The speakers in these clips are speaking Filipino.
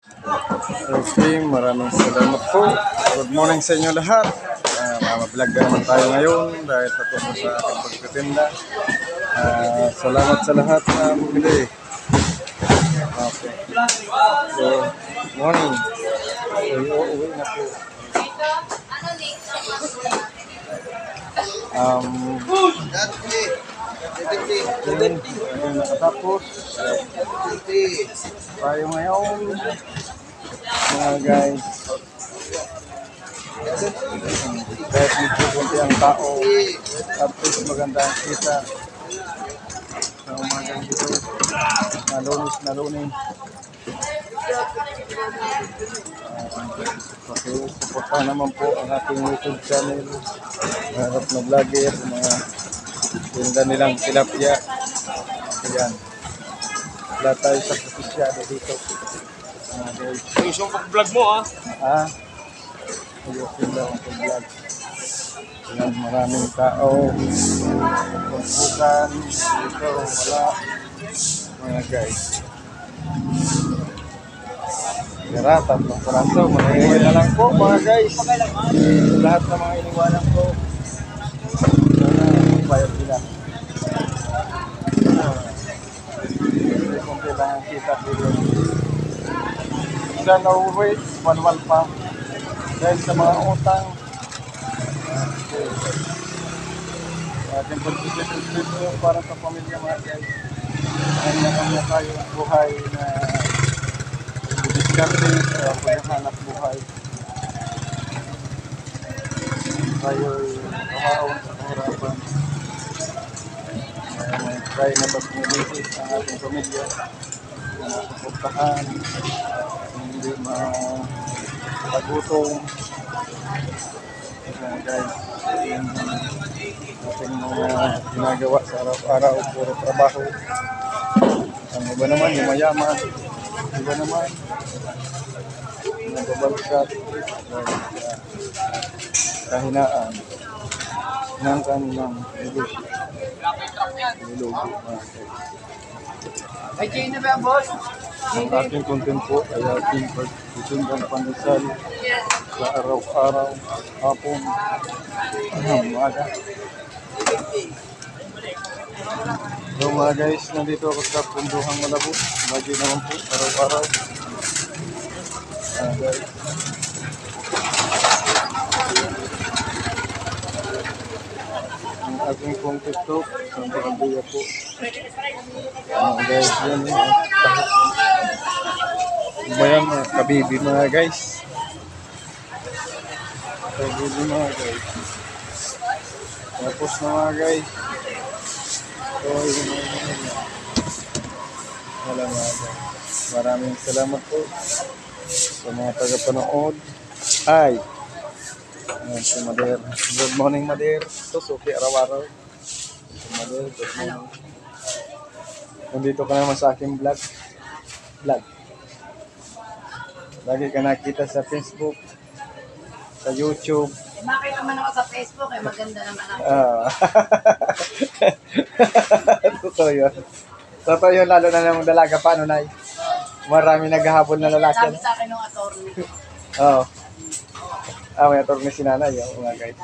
Okay, maraming salamat po. Good morning sa inyo lahat. Mamablog na naman tayo ngayon dahil tapos na sa aking pagtitinda. Salamat sa lahat na bumili. Okay. So, morning. So, uuwi na po. Ayun, nakatapos. Tayo ngayon. Mga guys. Kahit medyo kunti ang tao. Tapos maganda ang kita. Sa umagang dito. Nalunis. Supportahan naman po ang ating YouTube channel. Harap na vlogger, mga tinda nilang tilapia. Ayan. Wala tayo sa propisyado dito. Yung pag-vlog mo Ayusin daw ang pag-vlog. Ayan, maraming tao. Pagpukan. Dito, wala. Mga guys. Tira, 3 peraso. Mangyayari na lang po mga guys. Lahat ng mga iniwanan ko. Sana bayad sila. Hindi kung kailangan kita dito. Sila na-uwi, 1-1 pa. Dahil sa mga utang. Ating pag-isip para sa pamilya mga guys. Kanya-kanya tayo ang buhay na diskarte sa paghahanap buhay. Tayo'y kumaon sa kahirapan. Try na pag-ulisit ang ating pamilya na suportahan, hindi mapagutom. Guys, yung ating mga ginagawa sa araw-araw, puro trabaho. Ang iba naman, yung mayaman, iba naman, nagbabalsat, kahinaan ng kanilang negosyo. Ay, Jane na ba, boss? Ang ating content po ay ating pagtitindang pandesal sa araw-araw, hapon, umaga. So mga guys, nandito ako sa Punduhang Malabo. Lagi naman po, araw-araw. Guys. Ang ating pong TikTok, ang pagkabuya po. Guys, yan bayan mga kabibi mga guys. Kabibi mga guys. Tapos na mga guys. So, yun wala mga guys. Maraming salamat po sa mga tagapanood. Hi! Si Mader. Good morning Mader. Ito, Suki araw-araw. Si Mader, good morning. Nandito ka naman sa aking vlog. Lagi ka nakita sa Facebook, sa YouTube. Makita naman ako sa Facebook, maganda naman ako. Totoo yun. Totoo yun, lalo na ng dalaga. Paano, Nay? Marami naghahabol na lalaki. Sabi sa akin ng attorney. Oo. May attorney si Nanay. Mga guys.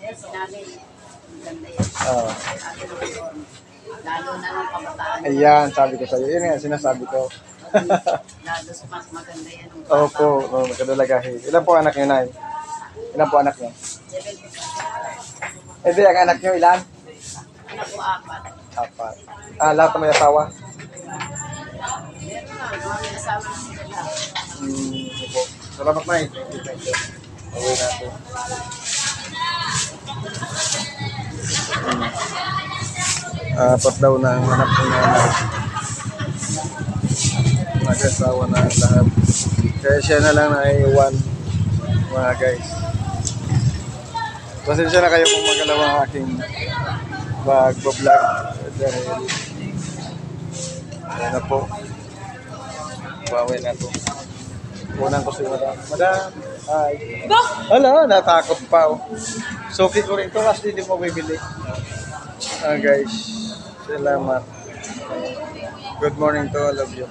Yes, sinanay. Maganda yan. Sabi ng attorney. Lalo na ng kabataan. Ayan, sabi ko sa'yo. Yun nga, sinasabi ko. Lalo mas maganda yan. Opo, magkadalagahe. Ilan po anak niyo, Nay? Ilan po anak niyo? 7. Hindi, ang anak niyo ilan? Anak ko 4. 4. Lahat na may asawa? Meron na, mga asawa na sila. Opo. Salamat, Nay. Thank you. Away natin. Apat daw na ang anak ko na nag-asawa na lahat. Kaya siya na lang naiiwan mga guys. Pasensya na kayo kung magalaw ang aking mag-vlog dahil na po. Bawin na to. Unang ko si Madam. Madam, hi. Hala, natakot pa. Suki ko rin ito kasi hindi mo bibili. Guys, salamat. Good morning to all of you.